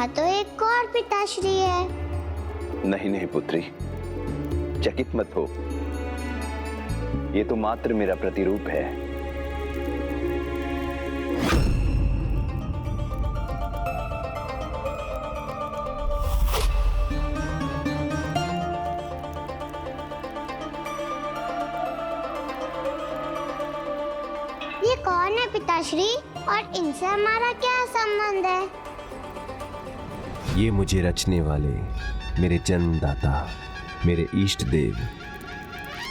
यहाँ तो एक और पिताश्री है। नहीं नहीं पुत्री, चकित मत हो, ये तो मात्र मेरा प्रतिरूप है। ये कौन है पिताश्री, और इनसे हमारा क्या संबंध है? ये मुझे रचने वाले मेरे जन्मदाता, मेरे इष्ट देव,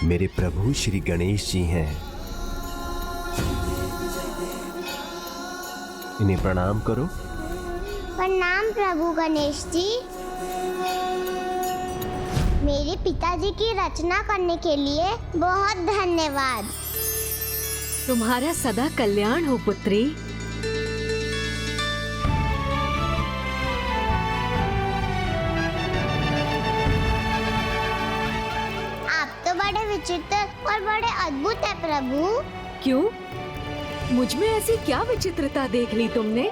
मेरे प्रभु श्री गणेश जी हैं। इन्हें प्रणाम करो। प्रणाम प्रभु गणेश जी। मेरे पिताजी की रचना करने के लिए बहुत धन्यवाद। तुम्हारा सदा कल्याण हो पुत्री। आप तो बड़े विचित्र और बड़े अद्भुत है प्रभु। क्यों? मुझ में ऐसी क्या विचित्रता देख ली तुमने?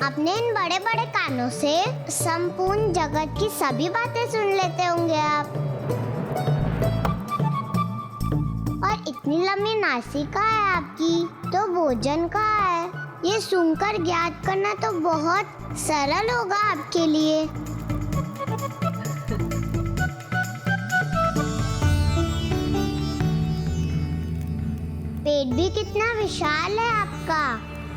अपने इन बड़े बड़े कानों से संपूर्ण जगत की सभी बातें सुन लेते होंगे आप। और इतनी लंबी नासिका है आपकी, तो भोजन कहाँ है? ये सुनकर ज्ञात करना तो बहुत सरल होगा आपके लिए। पेट भी कितना विशाल है आपका,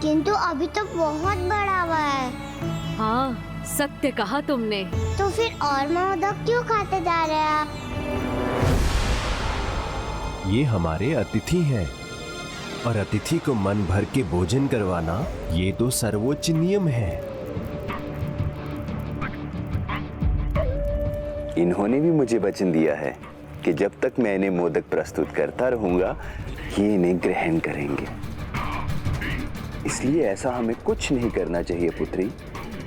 किंतु अभी तो बहुत बड़ा हुआ है। हाँ, सत्य कहा तुमने। तो फिर और मोदक क्यों खाते जा रहे हैं आप? ये हमारे अतिथि हैं, और अतिथि को मन भर के भोजन करवाना ये तो सर्वोच्च नियम है। इन्होंने भी मुझे वचन दिया है कि जब तक मैं इन्हें मोदक प्रस्तुत करता रहूंगा, ये इन्हें ग्रहण करेंगे। इसलिए ऐसा हमें कुछ नहीं करना चाहिए पुत्री,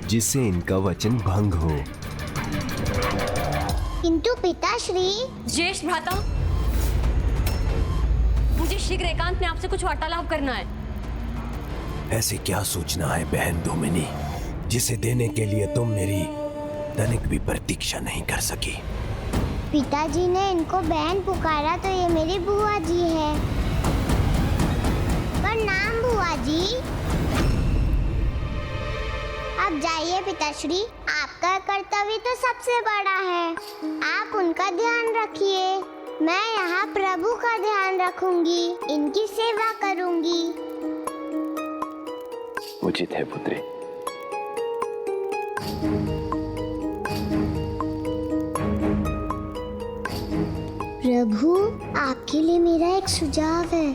जिससे इनका वचन भंग हो। किंतु पिताश्री। ज्येष्ठ भ्राता, मुझे शीघ्र एकांत में आपसे कुछ वार्तालाप करना है। ऐसी क्या सूचना है बहन धूमिनी, जिसे देने के लिए तुम मेरी तनिक भी प्रतीक्षा नहीं कर सकी? पिताजी ने इनको बहन पुकारा तो ये मेरी बुआ जी है। प्रणाम बुआ जी। अब जाइए पिताश्री, आपका कर्तव्य तो सबसे बड़ा है। आप उनका ध्यान रखिए, मैं यहाँ प्रभु का ध्यान रखूंगी, इनकी सेवा करूंगी। उचित है पुत्री। प्रभु, आपके लिए मेरा एक सुझाव है।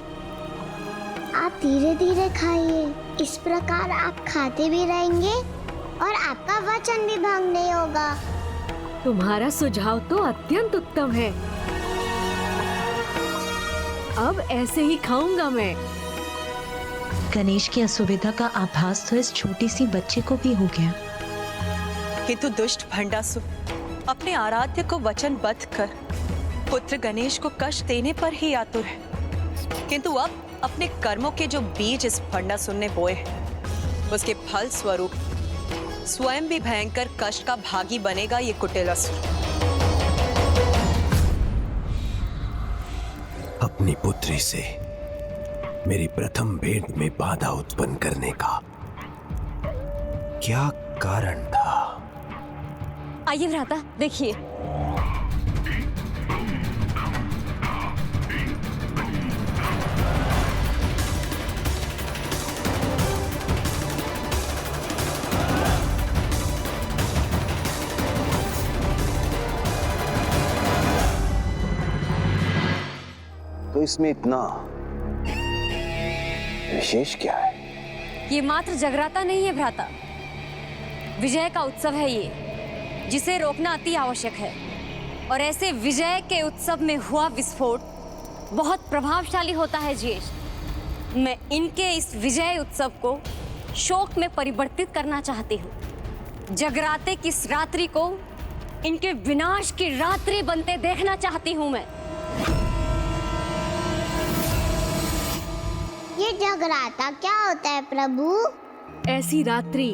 आप धीरे धीरे खाइए, इस प्रकार आप खाते भी रहेंगे और आपका वचन भी भंग नहीं होगा। तुम्हारा सुझाव तो अत्यंत उत्तम है। अब ऐसे ही खाऊंगा मैं। गणेश की असुविधा का आभास तो इस छोटी सी बच्चे को भी हो गया। किंतु दुष्ट भंडासुर अपने आराध्य को वचनबद्ध कर पुत्र गणेश को कष्ट देने पर ही आतुर है, किंतु अब अपने कर्मों के जो बीज इस भंडासुर ने बोए हैं, उसके फल स्वरूप स्वयं भी भयंकर कष्ट का भागी बनेगा ये कुटिल असुर। अपनी पुत्री से मेरी प्रथम भेंट में बाधा उत्पन्न करने का क्या कारण था? आइए भ्राता, देखिए। तो इसमें इतना विशेष क्या है? ये मात्र जगराता नहीं है भ्राता, विजय का उत्सव है ये, जिसे रोकना अति आवश्यक है। और ऐसे विजय के उत्सव में हुआ विस्फोट बहुत प्रभावशाली होता है ज्येष्ठ। मैं इनके इस विजय उत्सव को शोक में परिवर्तित करना चाहती हूँ। जगराते की इस रात्रि को इनके विनाश की रात्रि बनते देखना चाहती हूँ मैं। ये जगराता क्या होता है प्रभु? ऐसी रात्रि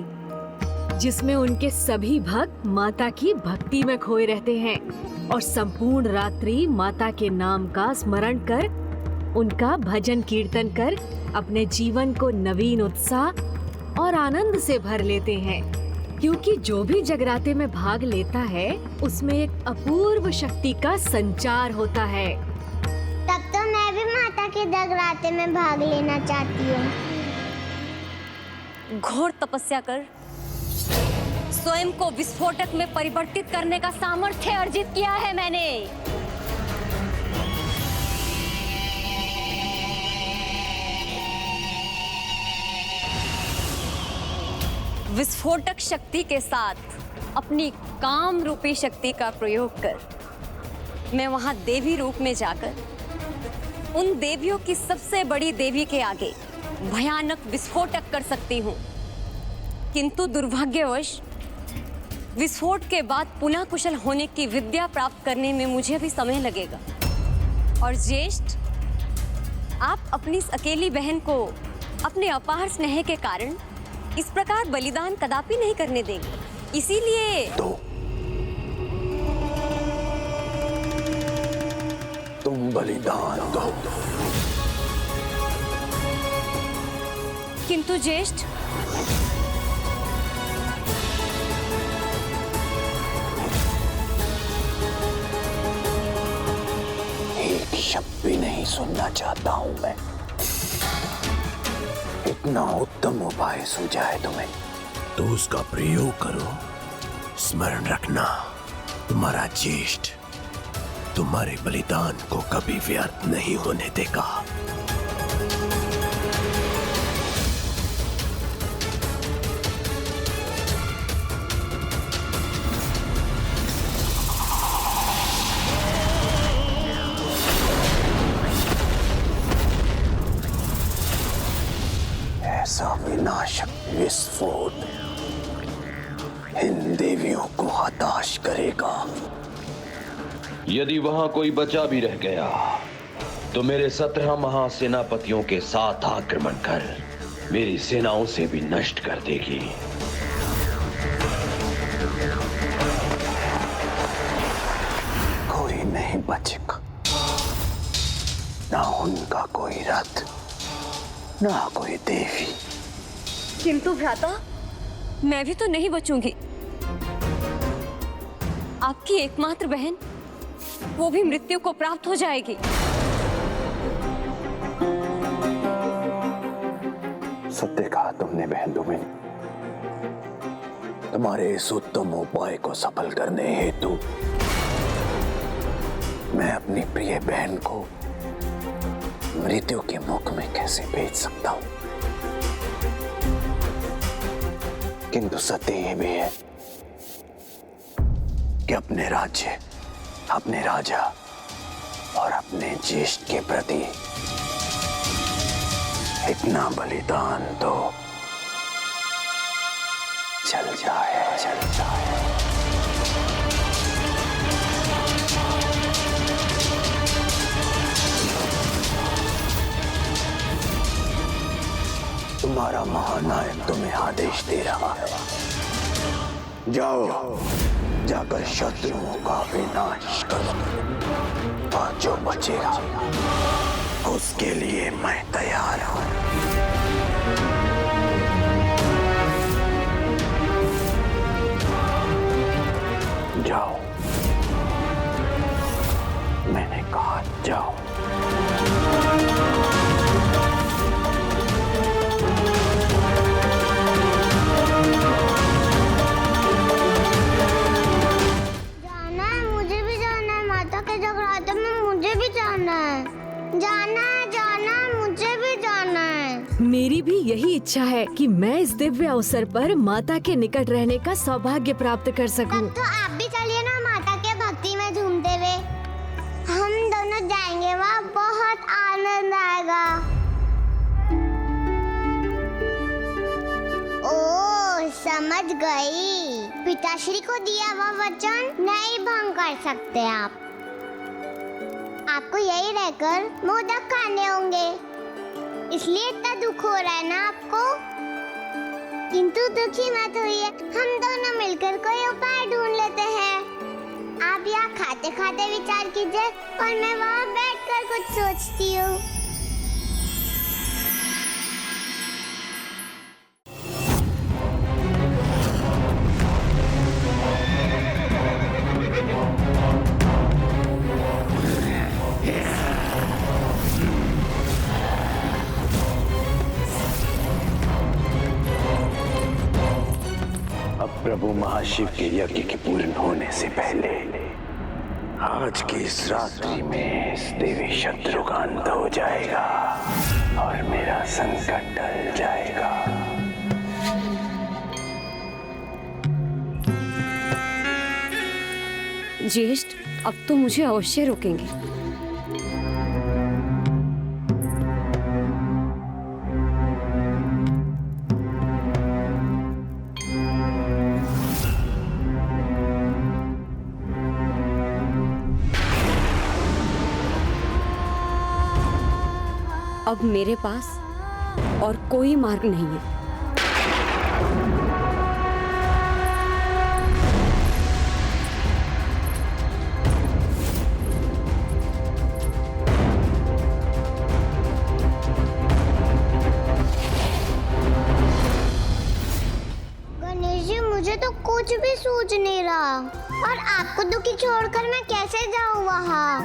जिसमें उनके सभी भक्त माता की भक्ति में खोए रहते हैं और संपूर्ण रात्रि माता के नाम का स्मरण कर, उनका भजन कीर्तन कर अपने जीवन को नवीन उत्साह और आनंद से भर लेते हैं। क्योंकि जो भी जगराते में भाग लेता है उसमें एक अपूर्व शक्ति का संचार होता है। तब तो मैं भी माता के जगराते में भाग लेना चाहती हूँ। घोर तपस्या कर स्वयं को विस्फोटक में परिवर्तित करने का सामर्थ्य अर्जित किया है मैंने। विस्फोटक शक्ति के साथ अपनी काम रूपी शक्ति का प्रयोग कर मैं वहां देवी रूप में जाकर उन देवियों की सबसे बड़ी देवी के आगे भयानक विस्फोटक कर सकती हूँ। किंतु दुर्भाग्यवश विस्फोट के बाद पुनः कुशल होने की विद्या प्राप्त करने में मुझे भी समय लगेगा। और ज्येष्ठ, आप अपनी इस अकेली बहन को अपने अपार स्नेह के कारण इस प्रकार बलिदान कदापि नहीं करने देंगे। इसीलिए तुम बलिदान दो। किंतु ज्येष्ठ, एक शब्द भी नहीं सुनना चाहता हूं मैं। इतना उत्तम उपाय सूझा है तुम्हें तो उसका प्रयोग करो। स्मरण रखना, तुम्हारा ज्येष्ठ तुम्हारे बलिदान को कभी व्यर्थ नहीं होने देगा। ऐसा विनाशक विस्फोट इन देवियों को हताश करेगा। यदि वहां कोई बचा भी रह गया तो मेरे 17 महासेनापतियों के साथ आक्रमण कर मेरी सेनाओं से भी नष्ट कर देगी। कोई नहीं बचेगा, ना उनका कोई रथ, ना कोई देवी। किंतु भ्राता, मैं भी तो नहीं बचूंगी। आपकी एकमात्र बहन, वो भी मृत्यु को प्राप्त हो जाएगी। सत्य कहा तुमने बहन तुम्हें। तुम्हारे इस उत्तम उपाय को सफल करने हेतु मैं अपनी प्रिय बहन को मृत्यु के मुख में कैसे भेज सकता हूं। किंतु सत्य यह भी है कि अपने राज्य, अपने राजा और अपने ज्येष्ठ के प्रति इतना बलिदान तो चल जाए। तुम्हारा महानायक तुम्हें आदेश दे रहा है। जाओ, जाकर शत्रुओं का विनाश करो और जो बचेगा उसके लिए मैं तैयार हूं। जाओ, मैंने कहा जाओ। मेरी भी यही इच्छा है कि मैं इस दिव्य अवसर पर माता के निकट रहने का सौभाग्य प्राप्त कर सकूं। तब तो आप भी चलिए ना माता के भक्ति में झूमते हुए। हम दोनों जाएंगे, वहाँ बहुत आनंद आएगा। ओ, समझ गई। पिताश्री को दिया हुआ वचन नहीं भंग कर सकते आप। आपको यही रहकर मोदक खाने होंगे, इसलिए इतना दुख हो रहा है ना आपको। किंतु दुखी मत होइए, हम दोनों मिलकर कोई उपाय ढूंढ लेते हैं। आप यहाँ खाते खाते विचार कीजिए और मैं वहाँ बैठकर कुछ सोचती हूँ। अब प्रभु महाशिव के यज्ञ के पूर्ण होने से पहले आज की इस रात्रि में इस देवी शत्रु का अंत हो जाएगा और मेरा संकट टल जाएगा। ज्येष्ठ, अब तो मुझे अवश्य रोकेंगे। अब मेरे पास और कोई मार्ग नहीं है। गणेश जी, मुझे तो कुछ भी सूझ नहीं रहा और आपको दुखी छोड़कर मैं कैसे जाऊँ वहाँ?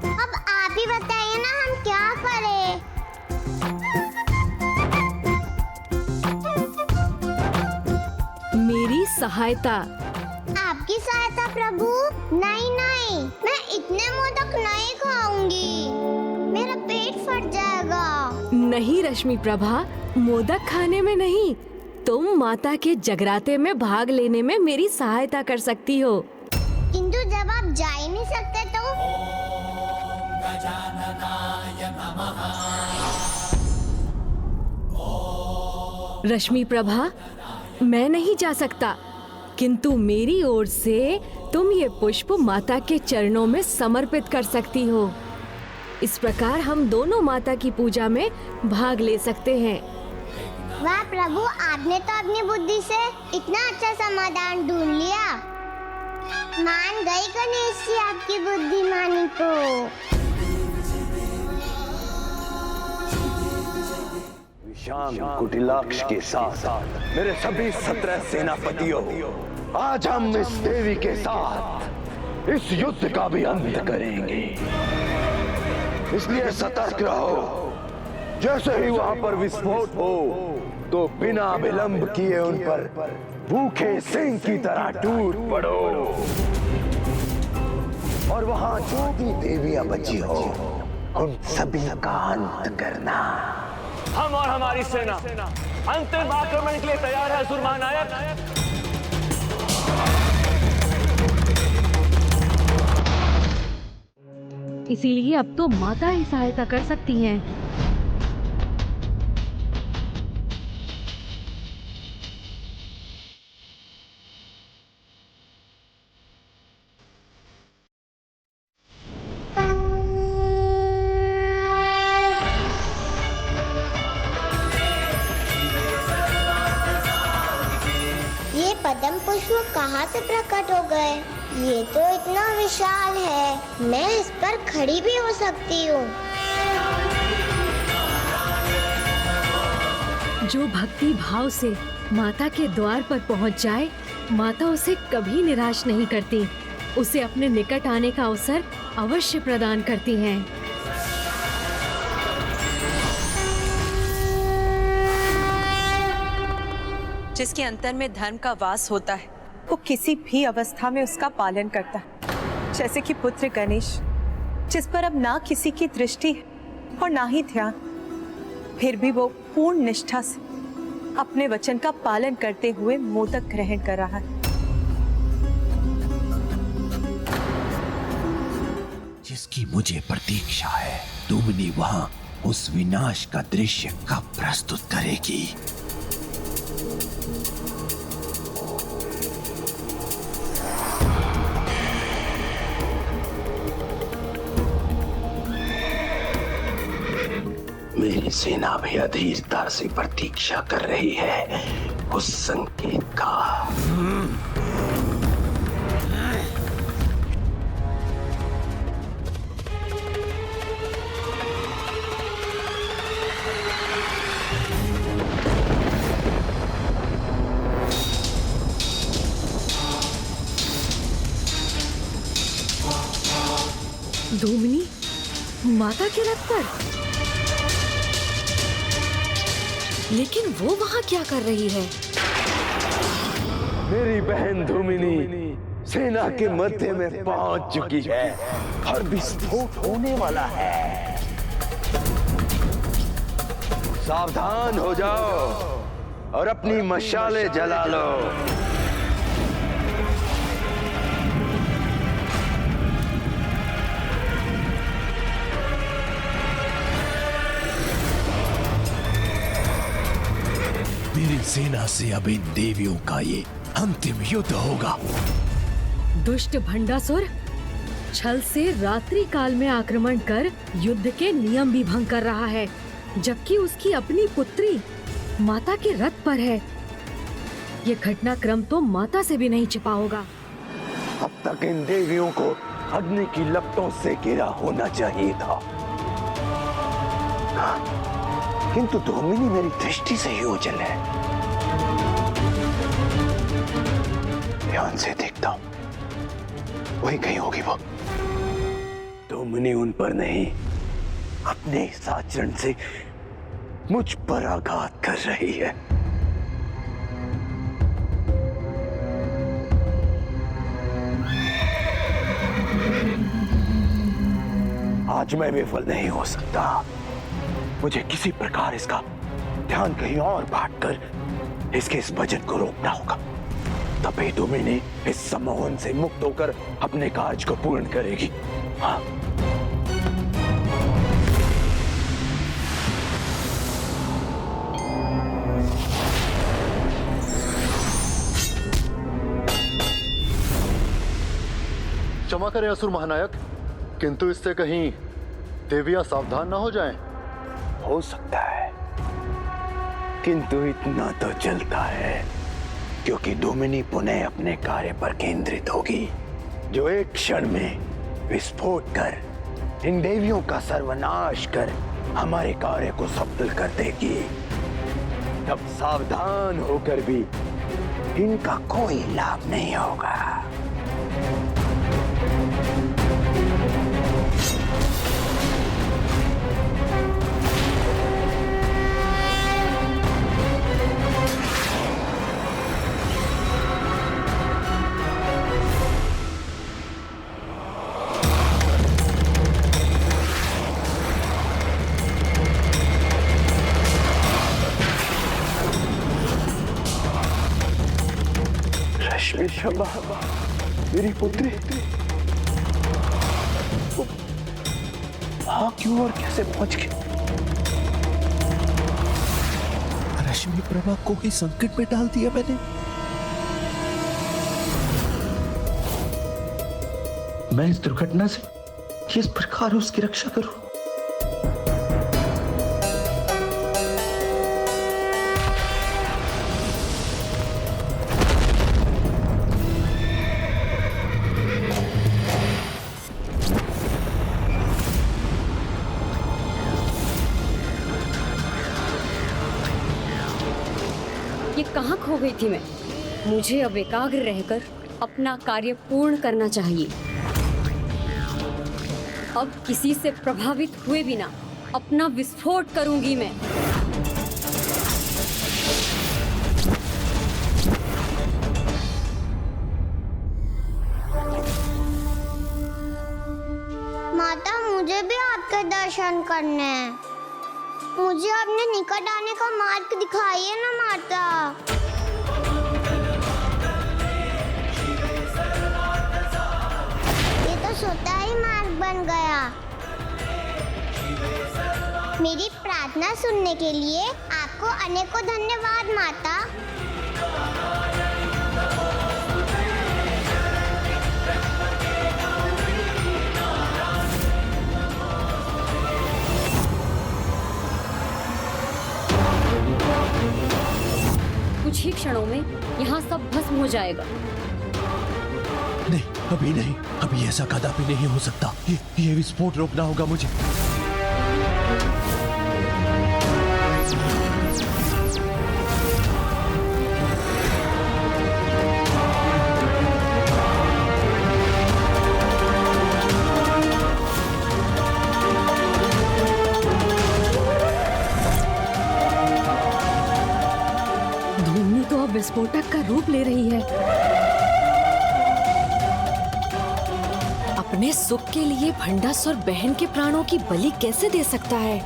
अब आप ही बताइए ना, हम क्या करें? मेरी सहायता। आपकी सहायता प्रभु? नहीं नहीं, मैं इतने मोदक नहीं खाऊंगी, मेरा पेट फट जाएगा। नहीं रश्मि प्रभा, मोदक खाने में नहीं, तुम माता के जगराते में भाग लेने में मेरी सहायता कर सकती हो। किंतु जब आप जा ही नहीं सकते तो? रश्मि प्रभा, मैं नहीं जा सकता, किंतु मेरी ओर से तुम ये पुष्प माता के चरणों में समर्पित कर सकती हो। इस प्रकार हम दोनों माता की पूजा में भाग ले सकते हैं। वाह प्रभु, आपने तो अपनी बुद्धि से इतना अच्छा समाधान ढूंढ लिया। मान गई गणेश जी आपकी बुद्धिमानी को। विशाम कुटिलाक्ष के साथ मेरे सभी 17 सेनापतियों, आज हम इस देवी के साथ इस युद्ध का भी अंत करेंगे। इसलिए सतर्क रहो। जैसे ही वहां पर विस्फोट हो तो बिना विलंब किए उन पर भूखे सिंह की तरह टूट पड़ो और वहां जो भी देवियां बची हो उन सभी का अंत करना। हम और हमारी सेना अंतिम आक्रमण के लिए तैयार है सुरमा नायक। इसीलिए अब तो माता ही सहायता कर सकती हैं। ये पद्म पुष्प कहाँ से प्रकट हो गए? ये तो इतना विशाल है, मैं इस पर खड़ी भी हो सकती हूँ। जो भक्ति भाव से माता के द्वार पर पहुंच जाए, माता उसे कभी निराश नहीं करती, उसे अपने निकट आने का अवसर अवश्य प्रदान करती हैं। जिसके अंतर में धर्म का वास होता है वो किसी भी अवस्था में उसका पालन करता है। जैसे कि पुत्र गणेश, जिस पर अब ना किसी की दृष्टि है और ना ही ध्यान, फिर भी वो पूर्ण निष्ठा से अपने वचन का पालन करते हुए मोदक ग्रहण कर रहा है। जिसकी मुझे प्रतीक्षा है, तुमने वहां उस विनाश का दृश्य कब प्रस्तुत करेगी? मेरी सेना भी अधीरता से प्रतीक्षा कर रही है उस संकेत का। धूमनी माता के रथ पर, लेकिन वो वहां क्या कर रही है? मेरी बहन धूमिनी सेना के मध्य में पहुंच चुकी है और विस्फोट होने वाला है। सावधान हो जाओ और अपनी मशाले जला लो। मेरी सेना से अब इन देवियों का ये अंतिम युद्ध होगा। दुष्ट भंडासुर छल से रात्रि काल में आक्रमण कर युद्ध के नियम भी भंग कर रहा है, जबकि उसकी अपनी पुत्री माता के रथ पर है। ये घटनाक्रम तो माता से भी नहीं छिपा होगा। अब तक इन देवियों को अग्नि की लपटों से घिरा होना चाहिए था, किंतु धूमिनी मेरी दृष्टि से ही ओझल है। ध्यान से देखता हूं, वही कहीं होगी वो। धूमिनी उन पर नहीं, अपने इस आचरण से मुझ पर आघात कर रही है। आज मैं विफल नहीं हो सकता। मुझे किसी प्रकार इसका ध्यान कहीं और बांटकर इसके इस भजन को रोकना होगा। तभी धूमिनी इस सम्मोहन से मुक्त होकर अपने कार्य को पूर्ण करेगी। हाँ। क्षमा करें असुर महानायक, किंतु इससे कहीं देवियां सावधान ना हो जाएं। हो सकता है, किंतु इतना तो चलता है, क्योंकि धूमिनी पुनः अपने कार्य पर केंद्रित होगी, जो एक क्षण में विस्फोट कर इन देवियों का सर्वनाश कर हमारे कार्य को सफल कर देगी। तब सावधान होकर भी इनका कोई लाभ नहीं होगा। शंभा, मेरी पुत्री वहां क्यों और कैसे पहुंच गई? रश्मि प्रभा को ही संकट में डाल दिया मैंने। मैं इस दुर्घटना से किस प्रकार उसकी रक्षा करूं? कहाँ खो गई थी मैं? मुझे अब एकाग्र रहकर अपना कार्य पूर्ण करना चाहिए। अब किसी से प्रभावित हुए बिना अपना विस्फोट करूंगी मैं। माता, मुझे भी आपके दर्शन करने हैं। मुझे अपने निकट आने का मार्ग दिखाइए ना माता। ये तो स्वतः ही मार्ग बन गया। मेरी प्रार्थना सुनने के लिए आपको अनेकों धन्यवाद माता। क्षणों में यहाँ सब भस्म हो जाएगा। नहीं, अभी नहीं, अभी ऐसा कदापि नहीं हो सकता। ये विस्फोट रोकना होगा मुझे। धूमनी तो अब विस्फोटक का रूप ले रही है। अपने सुख के लिए भंडासुर बहन के प्राणों की बलि कैसे दे सकता है?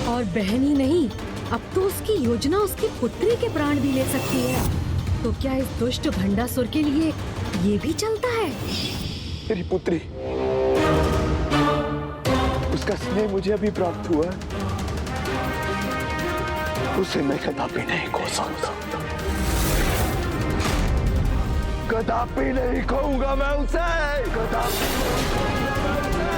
और बहन ही नहीं, अब तो उसकी योजना उसकी पुत्री के प्राण भी ले सकती है। तो क्या इस दुष्ट भंडासुर के लिए ये भी चलता है? मेरी पुत्री, उसका स्नेह मुझे अभी प्राप्त हुआ है। उसे मैं कदापि नहीं खो सकता, कदापि नहीं खोऊंगा मैं उसे, कदापि नहीं खोऊंगा मैं उसे।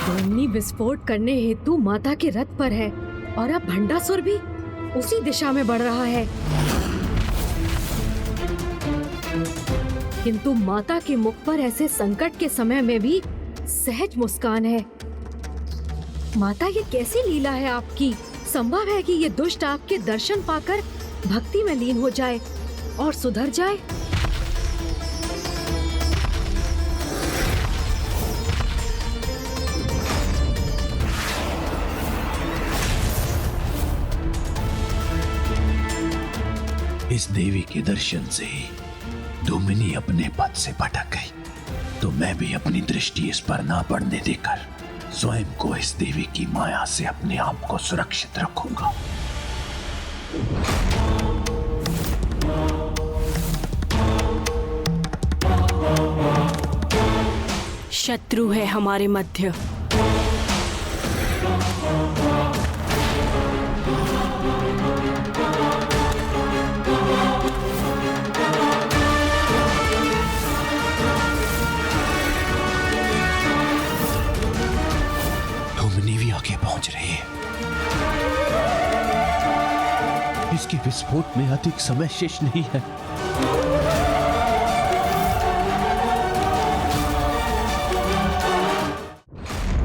धूमनी विस्फोट करने हेतु माता के रथ पर है और अब भंडासुर भी उसी दिशा में बढ़ रहा है। किंतु माता के मुख पर ऐसे संकट के समय में भी सहज मुस्कान है। माता, ये कैसी लीला है आपकी? संभव है कि ये दुष्ट आपके दर्शन पाकर भक्ति में लीन हो जाए और सुधर जाए? इस देवी के दर्शन से ही धूमिनी अपने पद से भटक गई, तो मैं भी अपनी दृष्टि इस पर ना पड़ने देकर स्वयं को इस देवी की माया से अपने आप को सुरक्षित रखूंगा। शत्रु है हमारे मध्य। पहुंच रही है। इसके विस्फोट में अधिक समय शेष नहीं है।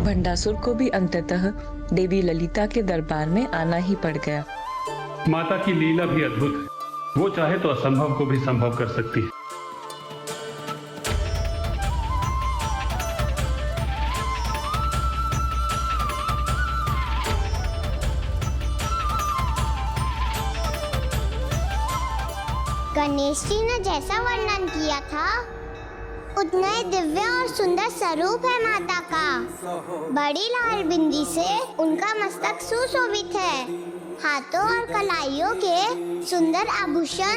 भंडासुर को भी अंततः देवी ललिता के दरबार में आना ही पड़ गया। माता की लीला भी अद्भुत है। वो चाहे तो असंभव को भी संभव कर सकती है। गणेश जी ने जैसा वर्णन किया था उतना ही दिव्य और सुंदर स्वरूप है माता का। बड़ी लाल बिंदी से उनका मस्तक सुशोभित है। हाथों और कलाइयों के सुंदर आभूषण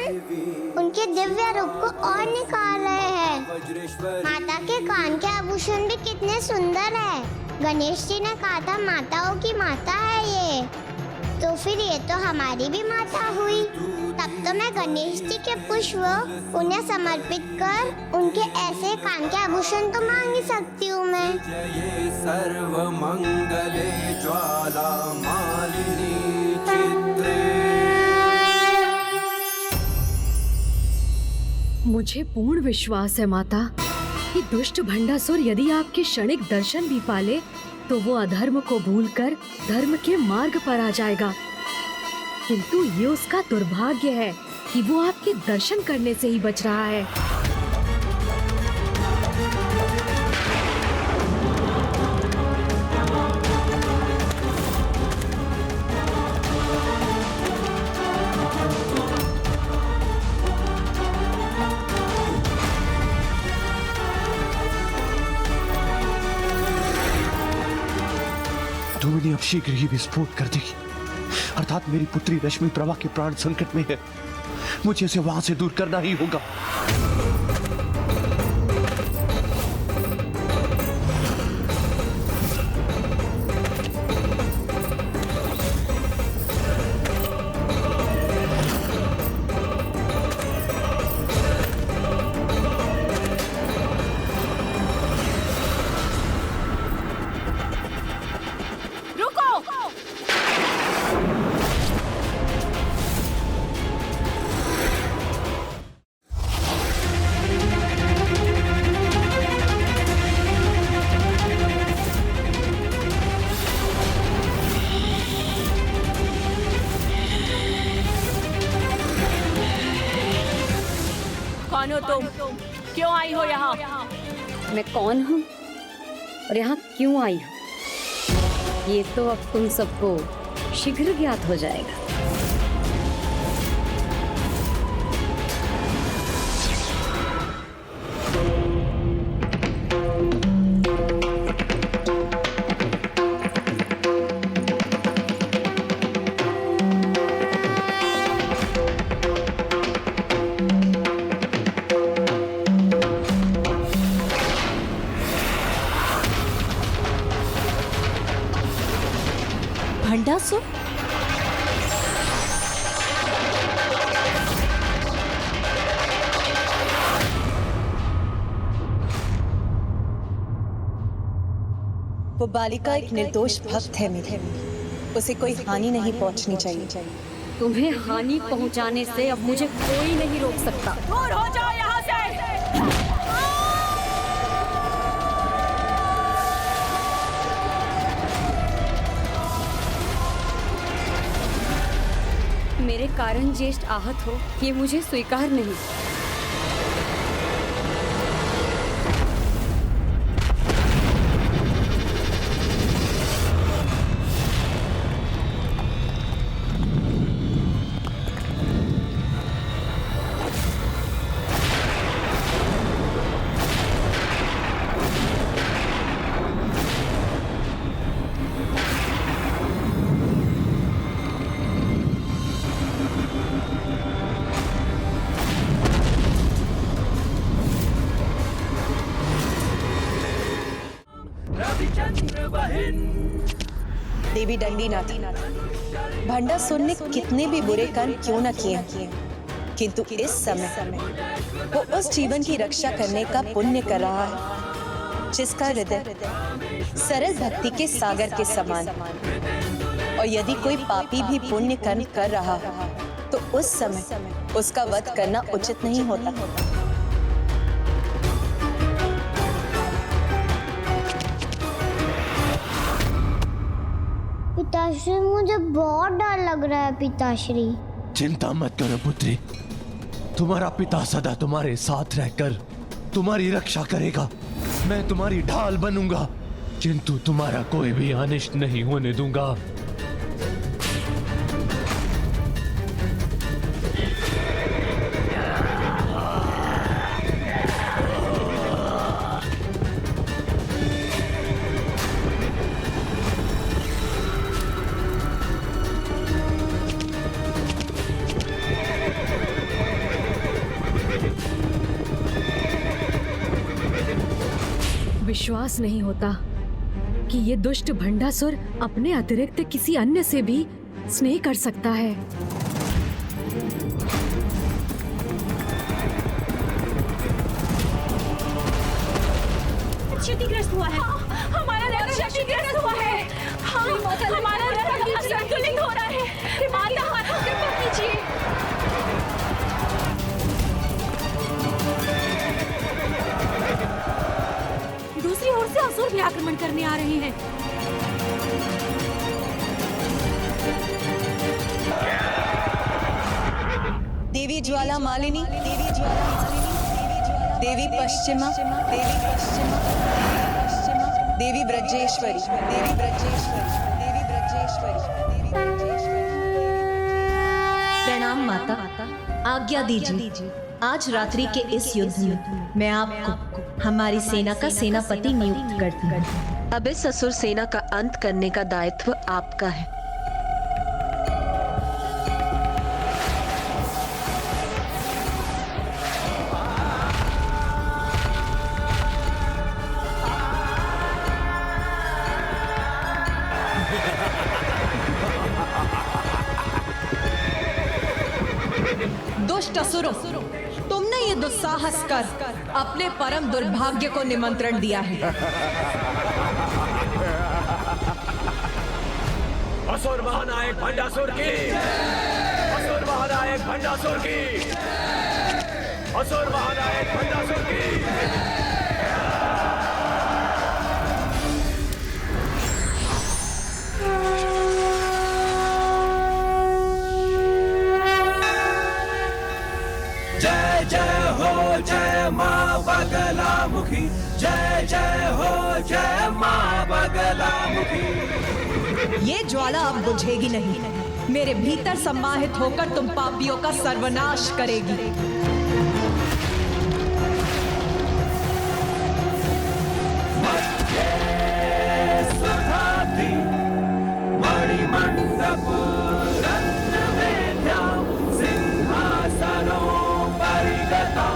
उनके दिव्य रूप को और निखार रहे हैं। माता के कान के आभूषण भी कितने सुंदर है। गणेश जी ने कहा था माताओं की माता है ये, तो फिर ये तो हमारी भी माता हुई। तब तो मैं गणेश जी के पुष्प उन्हें समर्पित कर उनके ऐसे कान के आभूषण तो मांग ही सकती हूँ मैं। सर्व मंगले ज्वाला मालिनी चित्रे। मुझे पूर्ण विश्वास है माता कि दुष्ट भंडासुर यदि आपके क्षणिक दर्शन भी पाले तो वो अधर्म को भूलकर धर्म के मार्ग पर आ जाएगा। किंतु ये उसका दुर्भाग्य है कि वो आपके दर्शन करने से ही बच रहा है। धूमिनी अब शीघ्र ही विस्फोट कर देगी, अर्थात मेरी पुत्री रश्मि प्रभा के प्राण संकट में है। मुझे इसे वहां से दूर करना ही होगा। हो तुम? क्यों आई हो यहाँ? मैं कौन हूँ और यहाँ क्यों आई हूँ, ये तो अब तुम सबको शीघ्र ज्ञात हो जाएगा। भंडासुर? वो बालिका एक निर्दोष भक्त है मेरे, उसे कोई हानि नहीं पहुंचनी चाहिए। तुम्हें हानि पहुंचाने से अब मुझे कोई नहीं रोक सकता। दूर हो जाओ यहाँ से। मेरे कारण ज्येष्ठ आहत हो, ये मुझे स्वीकार नहीं। देवी दंडीनाथ, भंडासुर ने कितने भी बुरे कर्म क्यों न किए, किंतु इस समय वो उस जीवन की रक्षा करने का पुण्य कर रहा है जिसका हृदय सरल भक्ति के सागर के समान। और यदि कोई पापी भी पुण्य कर्म कर रहा है तो उस समय उसका वध करना उचित नहीं होता। पिताश्री, मुझे बहुत डर लग रहा है पिताश्री। चिंता मत करो पुत्री, तुम्हारा पिता सदा तुम्हारे साथ रहकर तुम्हारी रक्षा करेगा। मैं तुम्हारी ढाल बनूंगा, किंतु तुम्हारा कोई भी अनिष्ट नहीं होने दूंगा। विश्वास नहीं होता कि ये दुष्ट भंडासुर अपने अतिरिक्त किसी अन्य से भी स्नेह कर सकता है। क्षतिग्रस्त हुआ है, हमारा रथ क्षतिग्रस्त हुआ है। हमारा रथ असंतुलित हो रहा है। माता, कृपा कीजिए। दूसरी ओर से असुर भी आक्रमण करने आ रहे हैं। देवी ज्वाला मालिनी, देवी ज्वाला मालिनी, देवी पश्चिमा, देवी पश्चिमा, देवी ब्रजेश्वरी, देवी ब्रजेश्वरी, देवी ब्रजेश्वरी, देवी ब्रजेश्वरी। प्रणाम माता, आज्ञा दीजिए। आज रात्रि के इस युद्ध में मैं आपको हमारी सेना का सेनापति नियुक्त करती हूँ। अब इस असुर सेना का अंत करने का दायित्व आपका है। दुष्ट असुरों, तुमने ये दुस्साहस कर अपने परम दुर्भाग्य को निमंत्रण दिया है। असुर महानायक भंडासुर की, असुर महानायक भंडासुर की, असुर महानायक भंडासुर की। जय जय हो जय माँ बगलामुखी, जय जय हो जय माँ बगलामुखी। ये ज्वाला अब बुझेगी नहीं, मेरे भीतर सम्माहित होकर तुम पापियों का सर्वनाश करेगी। मणिमंडप रत्न वेद्या सिंहासनो परिगता।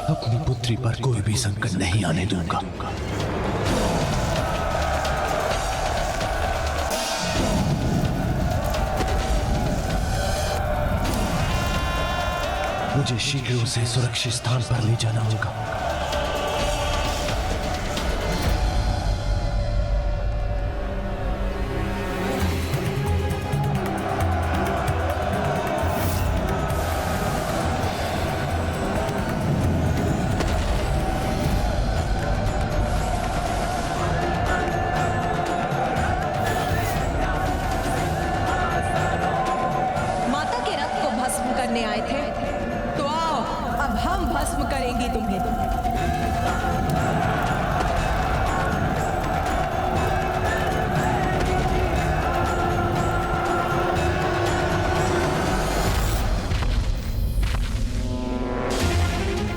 अपनी पुत्री पर कोई भी संकट नहीं आने दूंगा। मुझे शीघ्र उसे सुरक्षित स्थान पर ले जाना होगा। माता के रथ को भस्म करने आए थे, तो आओ अब हम भस्म करेंगे तुम्हें।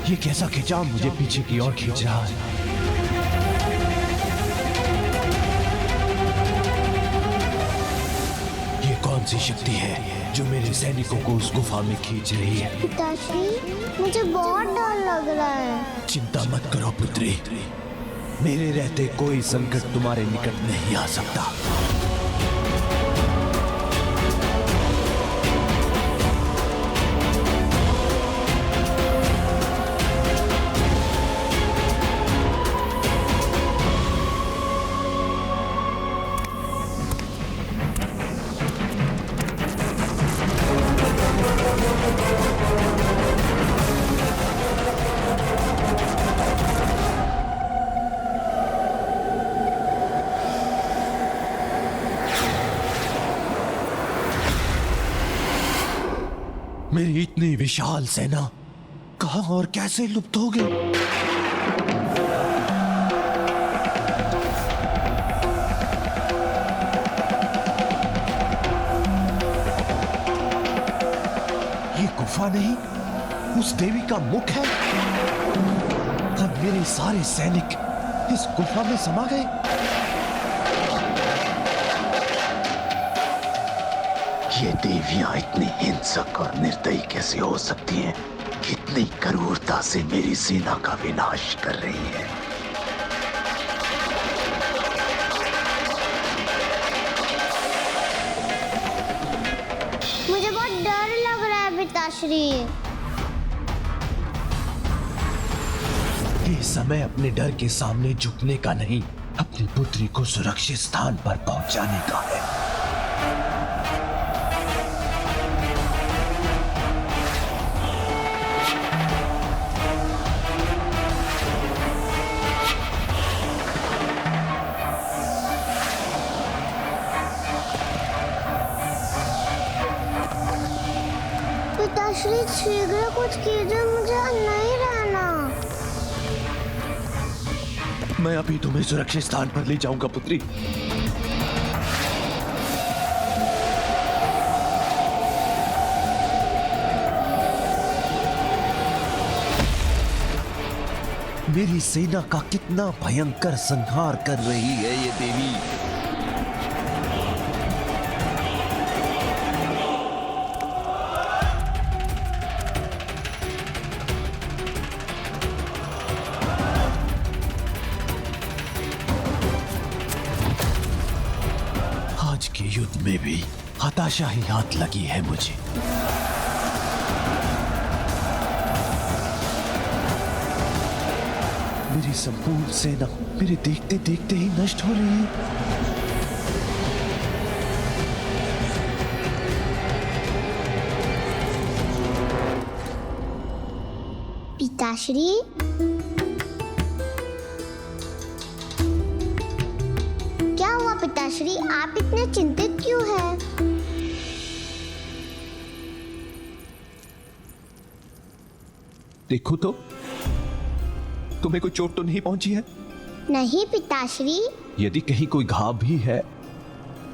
ये कैसा खिंचाव मुझे पीछे की ओर खींच रहा है? ये कौन सी शक्ति है जो मेरे सैनिकों को उस गुफा में खींच रही है? पिताश्री, मुझे बहुत डर लग रहा है। चिंता मत करो पुत्री, मेरे रहते कोई संकट तुम्हारे निकट नहीं आ सकता। मेरी इतनी विशाल सेना कहां और कैसे लुप्त हो गई? ये गुफा नहीं, उस देवी का मुख है और मेरे सारे सैनिक इस गुफा में समा गए। ये देवियां इतनी हिंसक और निर्दयी कैसे हो सकती हैं? इतनी क्रूरता से मेरी सेना का विनाश कर रही है। मुझे बहुत डर लग रहा है पिताश्री। ये समय अपने डर के सामने झुकने का नहीं, अपनी पुत्री को सुरक्षित स्थान पर पहुंचाने का है। पिताश्री, शीघ्र कुछ कीजिए, मुझे नहीं रहना। मैं अभी तुम्हें सुरक्षित स्थान पर ले जाऊंगा पुत्री। मेरी सेना का कितना भयंकर संहार कर रही है ये देवी। आज के युद्ध में भी हताशा ही हाथ लगी है मुझे। मेरी संपूर्ण सेना मेरे देखते देखते ही नष्ट हो रही है। पिताश्री, क्या हुआ पिताश्री? पिताश्री, आप इतने चिंतित क्यों हैं? देखो तो, तुम्हें कोई चोट तो नहीं पहुंची है? नहीं पिताश्री। यदि कहीं कोई घाव भी है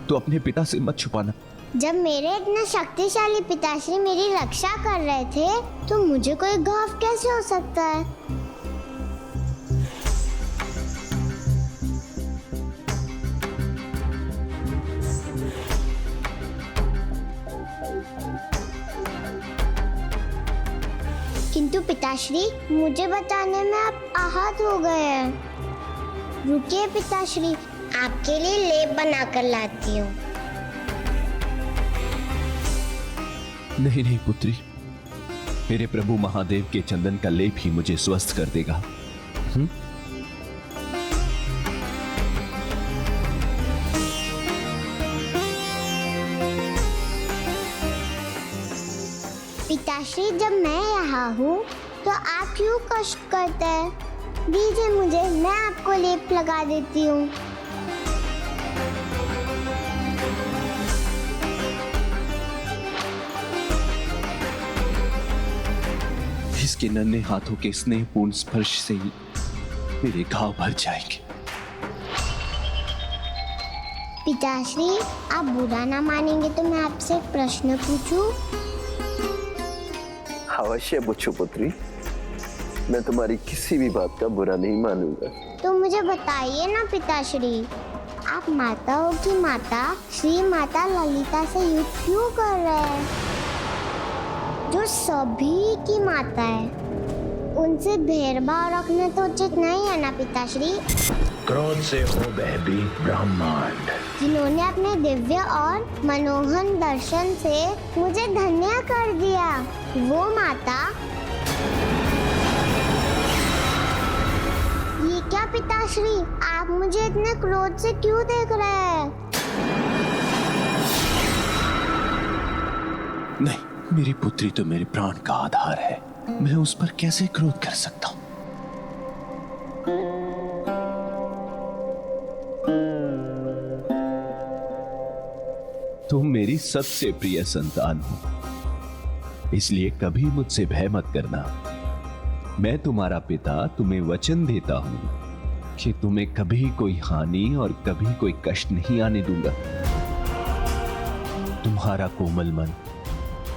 तो अपने पिता से मत छुपाना। जब मेरे इतने शक्तिशाली पिताश्री मेरी रक्षा कर रहे थे तो मुझे कोई घाव कैसे हो सकता है? किंतु पिताश्री, मुझे बचाने में आप आहत हो गए हैं। रुकिए पिताश्री, आपके लिए लेप बनाकर लाती हूँ। नहीं नहीं पुत्री, मेरे प्रभु महादेव के चंदन का लेप ही मुझे स्वस्थ कर देगा। पिताश्री, जब मैं यहाँ हूँ तो आप क्यों कष्ट करते हैं? दीजिए मुझे, मैं आपको लेप लगा देती हूँ। इसके नन्हे हाथों के स्नेहपूर्ण स्पर्श से ही मेरे घाव भर जाएंगे। पिताश्री, आप बुरा ना मानेंगे तो मैं आपसे एक प्रश्न पूछूं? अवश्य पूछो पुत्री, मैं तुम्हारी किसी भी बात का बुरा नहीं मानूंगा। तो मुझे बताइए ना पिताश्री, आप माताओं की माता श्री माता ललिता से युद्ध क्यों कर रहे हैं, जो सभी की माता है? उनसे भेदभाव रखना तो उचित नहीं है ना पिताश्री? क्रोध से हो भयभीत ब्रह्मांड, जिन्होंने अपने दिव्य और मनोहर दर्शन से मुझे धन्य कर दिया, वो माता। ये क्या पिताश्री, आप मुझे इतने क्रोध से क्यों देख रहे हैं? नहीं, मेरी पुत्री तो मेरे प्राण का आधार है, मैं उस पर कैसे क्रोध कर सकता हूं? तुम मेरी सबसे प्रिय संतान हो, इसलिए कभी मुझसे भय मत करना। मैं तुम्हारा पिता तुम्हें वचन देता हूं कि तुम्हें कभी कोई हानि और कभी कोई कष्ट नहीं आने दूंगा। तुम्हारा कोमल मन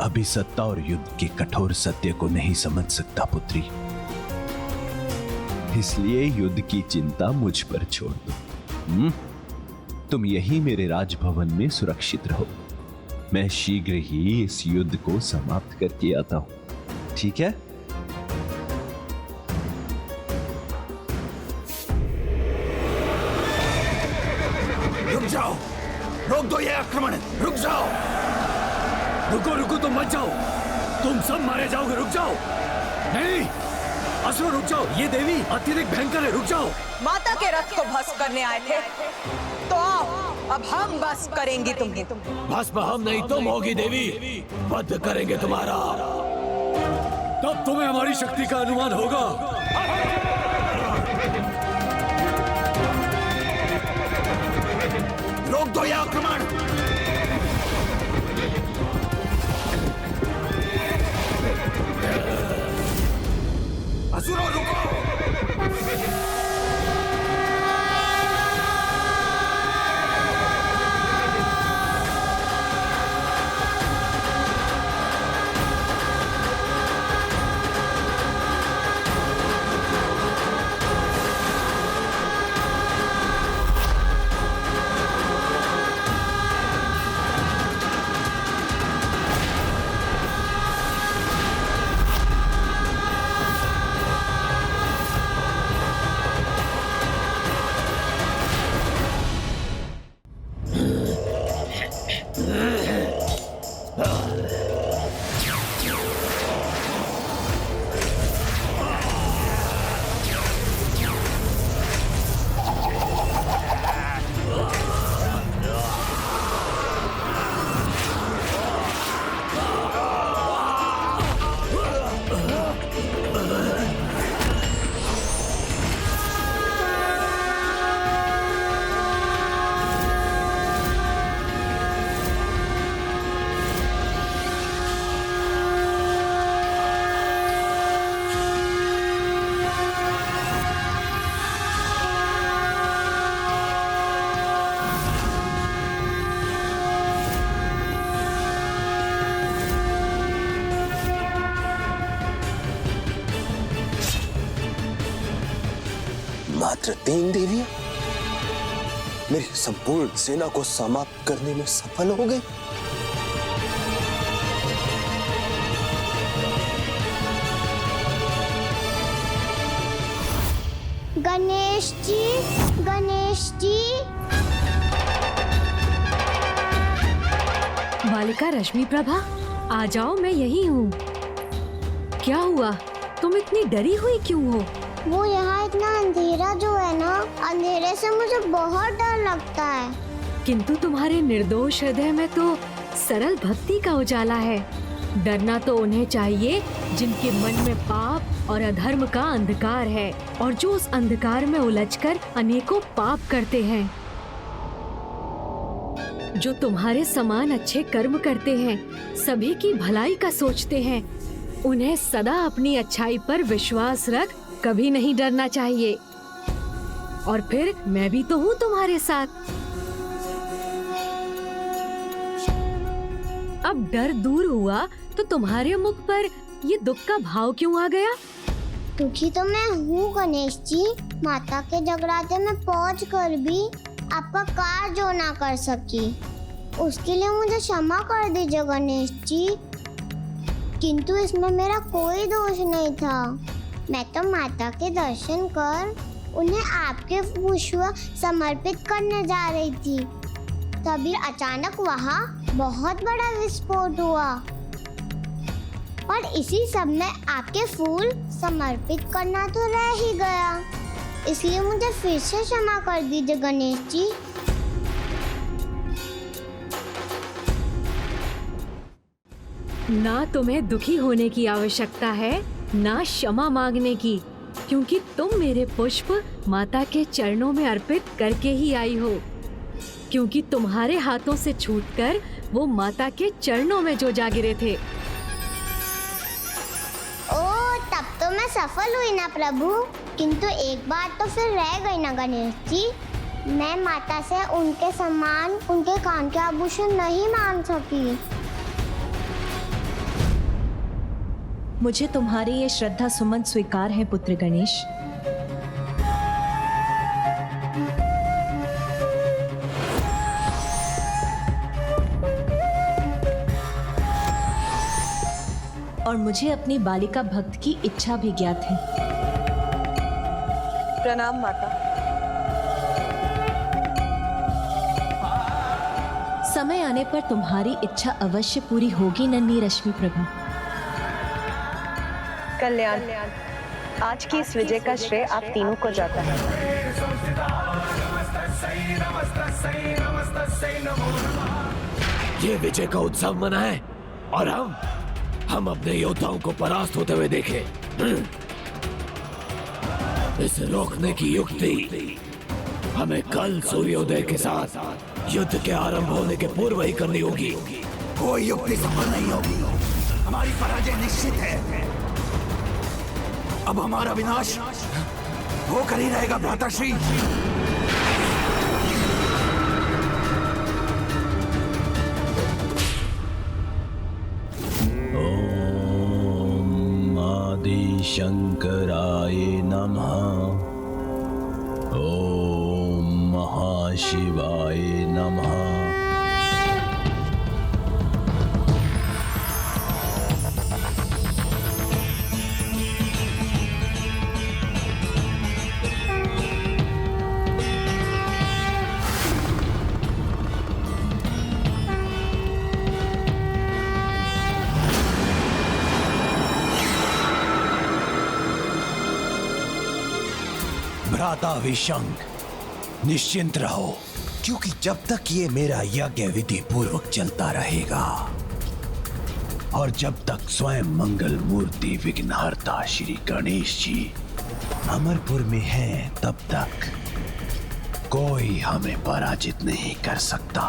अभी सत्ता और युद्ध के कठोर सत्य को नहीं समझ सकता पुत्री, इसलिए युद्ध की चिंता मुझ पर छोड़ दो। तुम यही मेरे राजभवन में सुरक्षित रहो, मैं शीघ्र ही इस युद्ध को समाप्त करके आता हूं, ठीक है? रुक जाओ, रोक दो ये आक्रमण, रुक जाओ। रुको रुको, तुम मत जाओ, तुम सब मारे जाओगे, रुक जाओ। नहीं असुर, रुक जाओ, ये देवी अत्यधिक भयंकर है, रुक जाओ। माता के रथ को भस्म करने आए थे तो आओ, अब हम बस करेंगे तुम्हें। भस्म हम नहीं तुम होगी देवी, वध करेंगे तुम्हारा, तब तुम्हें हमारी शक्ति का अनुमान होगा। रोक दो यह आक्रमण। असुरों रुको। मात्र 3 देवियां मेरी संपूर्ण सेना को समाप्त करने में सफल हो गई। गणेश जी, गणेश जी। बालिका रश्मि प्रभा, आ जाओ, मैं यही हूँ। क्या हुआ? तुम इतनी डरी हुई क्यों हो? वो यहाँ इतना अंधेरा जो है ना, अंधेरे से मुझे बहुत डर लगता है। किंतु तुम्हारे निर्दोष हृदय में तो सरल भक्ति का उजाला है। डरना तो उन्हें चाहिए जिनके मन में पाप और अधर्म का अंधकार है और जो उस अंधकार में उलझकर अनेकों पाप करते हैं। जो तुम्हारे समान अच्छे कर्म करते हैं, सभी की भलाई का सोचते हैं, उन्हें सदा अपनी अच्छाई पर विश्वास रख कभी नहीं डरना चाहिए। और फिर मैं भी तो हूँ तुम्हारे साथ। अब डर दूर हुआ तो तुम्हारे मुख पर ये दुख का भाव क्यों आ गया? दुखी तो मैं हूँ गणेश जी। माता के जगराते में पहुँच कर भी आपका कार्य जो ना कर सकी, उसके लिए मुझे क्षमा कर दीजिए गणेश जी। किंतु इसमें मेरा कोई दोष नहीं था। मैं तो माता के दर्शन कर उन्हें आपके पुष्प समर्पित करने जा रही थी। तभी अचानक वहाँ बहुत बड़ा विस्फोट हुआ और इसी सब में आपके फूल समर्पित करना तो रह ही गया। इसलिए मुझे फिर से क्षमा कर दीजिए गणेश जी। ना तुम्हें दुखी होने की आवश्यकता है, ना क्षमा मांगने की, क्योंकि तुम मेरे पुष्प माता के चरणों में अर्पित करके ही आई हो। क्योंकि तुम्हारे हाथों से छूटकर वो माता के चरणों में जो जा गिरे थे। ओ, तब तो मैं सफल हुई ना प्रभु। किंतु एक बात तो फिर रह गई ना गणेश जी। मैं माता से उनके समान उनके कान के आभूषण नहीं मांग सकी। मुझे तुम्हारे ये श्रद्धा सुमन स्वीकार है पुत्र गणेश। और मुझे अपनी बालिका भक्त की इच्छा भी ज्ञात है। प्रणाम माता। समय आने पर तुम्हारी इच्छा अवश्य पूरी होगी नन्ही रश्मि प्रभा। कल्याण, आज की इस विजय का श्रेय आप तीनों को जाता है। ये विजय का उत्सव मनाएं और हम अपने योद्धाओं को परास्त होते हुए देखें। इसे रोकने की युक्ति हमें कल सूर्योदय के साथ युद्ध के आरंभ होने के पूर्व ही करनी होगी। कोई युक्ति सफल नहीं होगी। हमारी पराजय निश्चित है। अब हमारा विनाश होकर ही रहेगा भ्राताश्री। ओम आदि शंकराय नमः। ओम महाशिवाय नमः। भ्राता विशंक, निश्चिंत रहो, क्योंकि जब तक ये मेरा यज्ञ विधि पूर्वक चलता रहेगा और जब तक स्वयं मंगल मूर्ति विघ्नहर्ता श्री गणेश जी अमरपुर में हैं, तब तक कोई हमें पराजित नहीं कर सकता।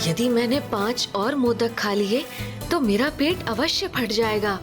यदि मैंने 5 और मोदक खा लिए तो मेरा पेट अवश्य फट जाएगा।